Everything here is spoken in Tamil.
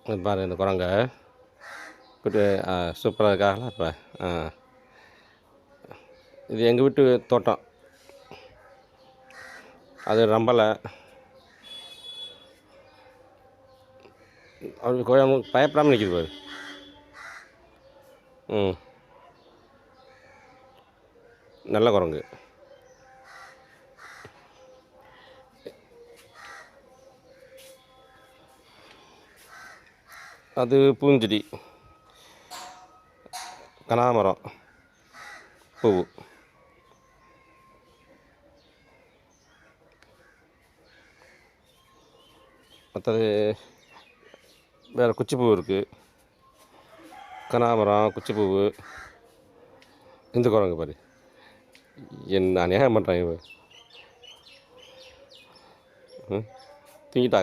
இது பாரு இந்த குரங்க குட்டி சூப்பராக இருக்காங்களா இப்போ. இது எங்கள் வீட்டு தோட்டம். அது ரம்பலை. அது பயப்படாமல் நிற்கிது பாரு. நல்ல குரங்கு. அது பூஞ்செடி, கனகாமரம் பூ. மற்றது வேறு குச்சிப்பூ இருக்குது. கனகாமரம், குச்சிப்பூ. இந்த குரங்கு பாரு என்ன அநியாயம் பண்ணுறாங்க. தூங்கிட்டாங்க.